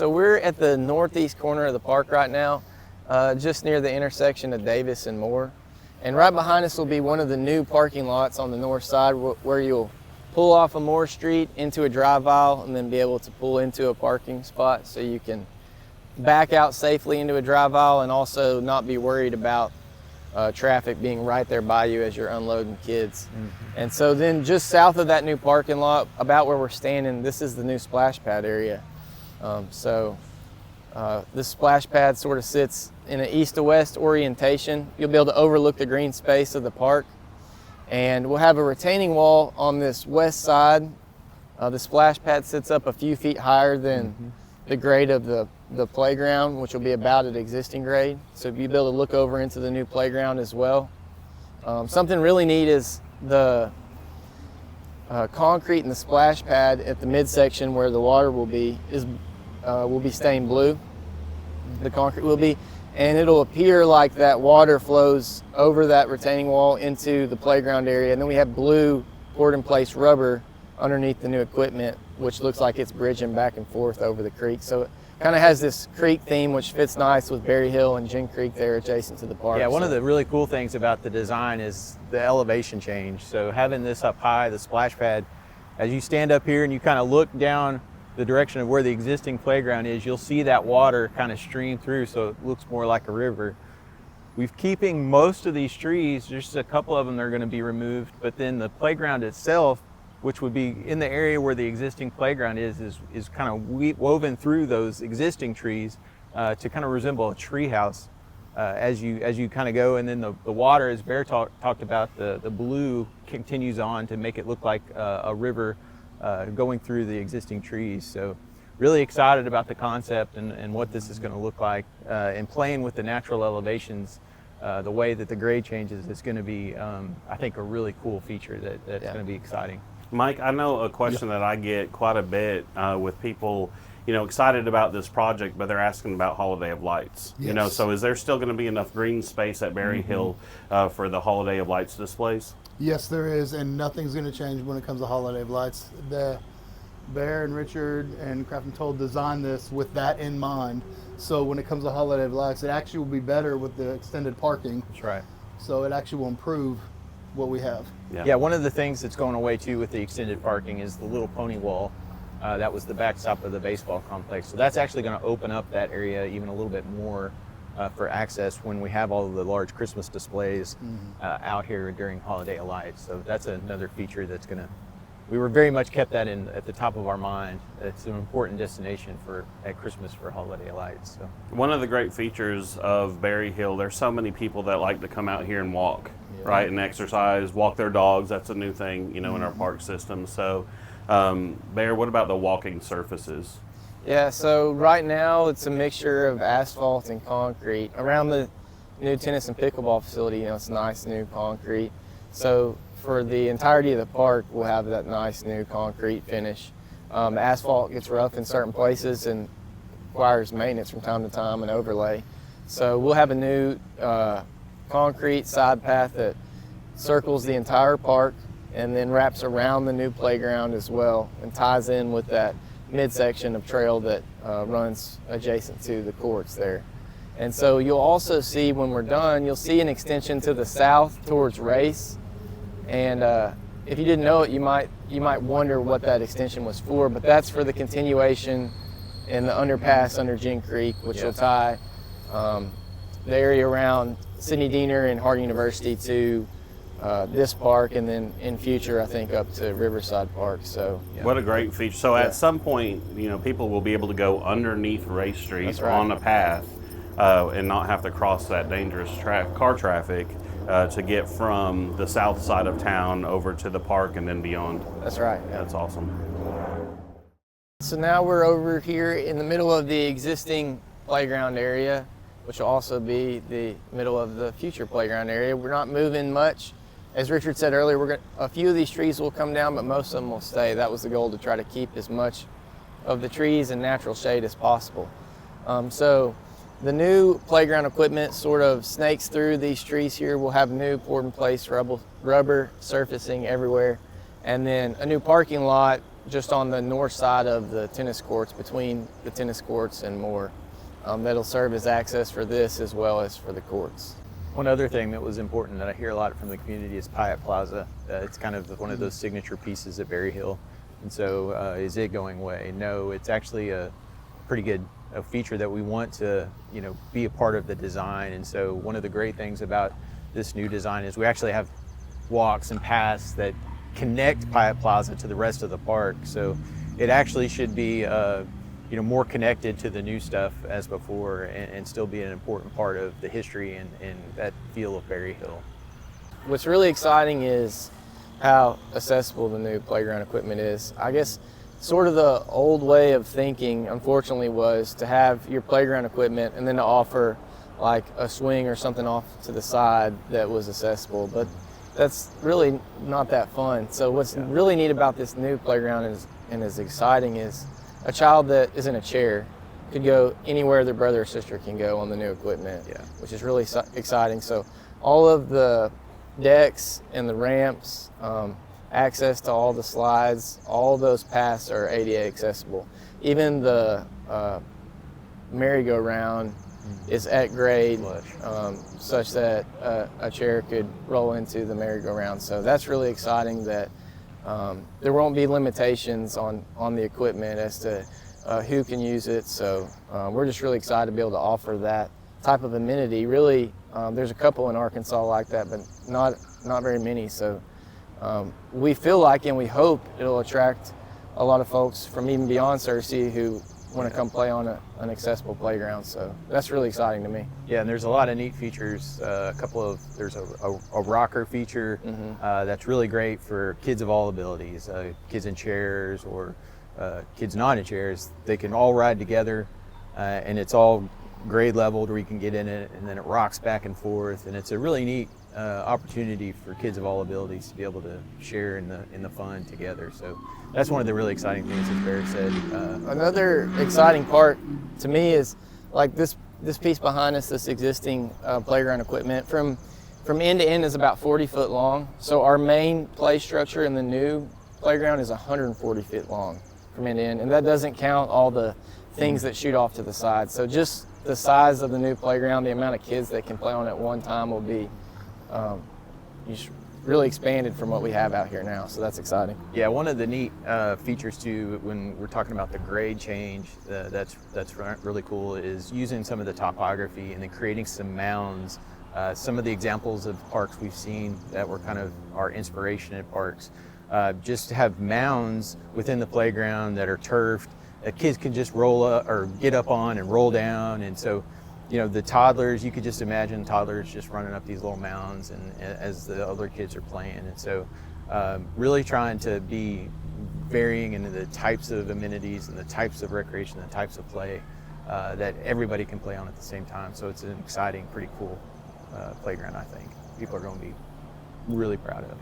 so we're at the northeast corner of the park right now, just near the intersection of Davis and Moore. And right behind us will be one of the new parking lots on the north side where you'll pull off of Moore Street into a drive aisle and then be able to pull into a parking spot so you can back out safely into a drive aisle and also not be worried about traffic being right there by you as you're unloading kids. And so then just south of that new parking lot, about where we're standing, this is the new splash pad area. This splash pad sort of sits in an east to west orientation. You'll be able to overlook the green space of the park. And we'll have a retaining wall on this west side. The splash pad sits up a few feet higher than the grade of the playground, which will be about at existing grade. So you'll be able to look over into the new playground as well. Something really neat is the concrete in the splash pad at the midsection where the water will be stained blue. The concrete will be, and it'll appear like that water flows over that retaining wall into the playground area. And then we have blue poured in place rubber underneath the new equipment, which looks like it's bridging back and forth over the creek. So it kind of has this creek theme, which fits nice with Berryhill and Gin Creek there adjacent to the park. Yeah, one of the really cool things about the design is the elevation change. So having this up high, the splash pad, as you stand up here and you kind of look down the direction of where the existing playground is, you'll see that water kind of stream through, so it looks more like a river. We're keeping most of these trees, just a couple of them that are going to be removed, but then the playground itself, which would be in the area where the existing playground is kind of woven through those existing trees to kind of resemble a tree house as you kind of go. And then the water, as Bear talked about, the blue continues on to make it look like a river going through the existing trees. So really excited about the concept and what this is going to look like, and playing with the natural elevations. The way that the grade changes is going to be, I think, a really cool feature that's going to be exciting. Mike, I know a question that I get quite a bit with people, excited about this project, but they're asking about Holiday of Lights. Yes. So is there still going to be enough green space at Berryhill for the Holiday of Lights displays? Yes, there is, and nothing's going to change when it comes to Holiday of Lights. The Bear and Richard and Craft and Toll designed this with that in mind. So when it comes to Holiday of Lights, it actually will be better with the extended parking. That's right. So it actually will improve what we have. Yeah, one of the things that's going away too with the extended parking is the little pony wall. That was the backstop of the baseball complex. So that's actually going to open up that area even a little bit more for access when we have all of the large Christmas displays out here during Holiday of Lights. So that's another feature that's going to, we were very much kept that at the top of our mind. It's an important destination at Christmas for Holiday of Lights. So one of the great features of Berryhill, there's so many people that like to come out here and walk, right, and exercise, walk their dogs. That's a new thing, in our park system. So, Bear, what about the walking surfaces? Yeah, so right now it's a mixture of asphalt and concrete. Around the new tennis and pickleball facility, it's nice new concrete. So for the entirety of the park, we'll have that nice new concrete finish. Asphalt gets rough in certain places and requires maintenance from time to time and overlay. So we'll have a new concrete side path that circles the entire park and then wraps around the new playground as well and ties in with that midsection of trail that runs adjacent to the courts there. And so you'll also see when we're done, you'll see an extension to the south towards Race. And if you didn't know it, you might wonder what that extension was for, but that's for the continuation in the underpass under Gin Creek, which will tie the area around Sidney Diener and Harding University to this park, and then in future, I think, up to Riverside Park. So what a great feature. So at some point, people will be able to go underneath Race Street on a path and not have to cross that dangerous car traffic to get from the south side of town over to the park and then beyond. That's right. Yeah. That's awesome. So now we're over here in the middle of the existing playground area, which will also be the middle of the future playground area. We're not moving much. As Richard said earlier, a few of these trees will come down, but most of them will stay. That was the goal, to try to keep as much of the trees and natural shade as possible. So the new playground equipment sort of snakes through these trees here. We'll have new poured in place rubber surfacing everywhere. And then a new parking lot just on the north side of the tennis courts, between the tennis courts and more. That'll serve as access for this as well as for the courts. One other thing that was important that I hear a lot from the community is Pyatt Plaza. It's kind of one of those signature pieces at Berryhill. And so is it going away? No, it's actually a pretty good feature that we want to, be a part of the design. And so one of the great things about this new design is we actually have walks and paths that connect Pyatt Plaza to the rest of the park. So it actually should be more connected to the new stuff as before, and still be an important part of the history and that feel of Berryhill. What's really exciting is how accessible the new playground equipment is. I guess sort of the old way of thinking, unfortunately, was to have your playground equipment and then to offer like a swing or something off to the side that was accessible, but that's really not that fun. So what's really neat about this new playground and is exciting is a child that is in a chair could go anywhere their brother or sister can go on the new equipment, which is really exciting. So all of the decks and the ramps, access to all the slides, all those paths are ADA accessible. Even the merry-go-round is at grade, such that a chair could roll into the merry-go-round. So that's really exciting that there won't be limitations on the equipment as to who can use it. So we're just really excited to be able to offer that type of amenity. Really, there's a couple in Arkansas like that, but not very many. So we feel like and we hope it'll attract a lot of folks from even beyond Searcy who want to come play on an accessible playground. So that's really exciting to me. Yeah, and there's a lot of neat features. There's a rocker feature that's really great for kids of all abilities, kids in chairs or kids not in chairs. They can all ride together, and it's all grade leveled where you can get in it, and then it rocks back and forth, and it's a really neat opportunity for kids of all abilities to be able to share in the fun together. So that's one of the really exciting things, as Barry said. Another exciting part to me is like this piece behind us, this existing playground equipment from end to end is about 40 foot long. So our main play structure in the new playground is 140 feet long from end to end, and that doesn't count all the things that shoot off to the side. So just the size of the new playground, the amount of kids that can play on at one time will be really expanded from what we have out here now. So that's exciting. Yeah, one of the neat features too, when we're talking about the grade change, that's really cool, is using some of the topography and then creating some mounds. Some of the examples of parks we've seen that were kind of our inspiration at parks, just to have mounds within the playground that are turfed that kids can just roll up or get up on and roll down. And so, the toddlers, you could just imagine toddlers just running up these little mounds and as the other kids are playing. And so really trying to be varying into the types of amenities and the types of recreation, the types of play that everybody can play on at the same time. So it's an exciting, pretty cool playground, I think. People are going to be really proud of.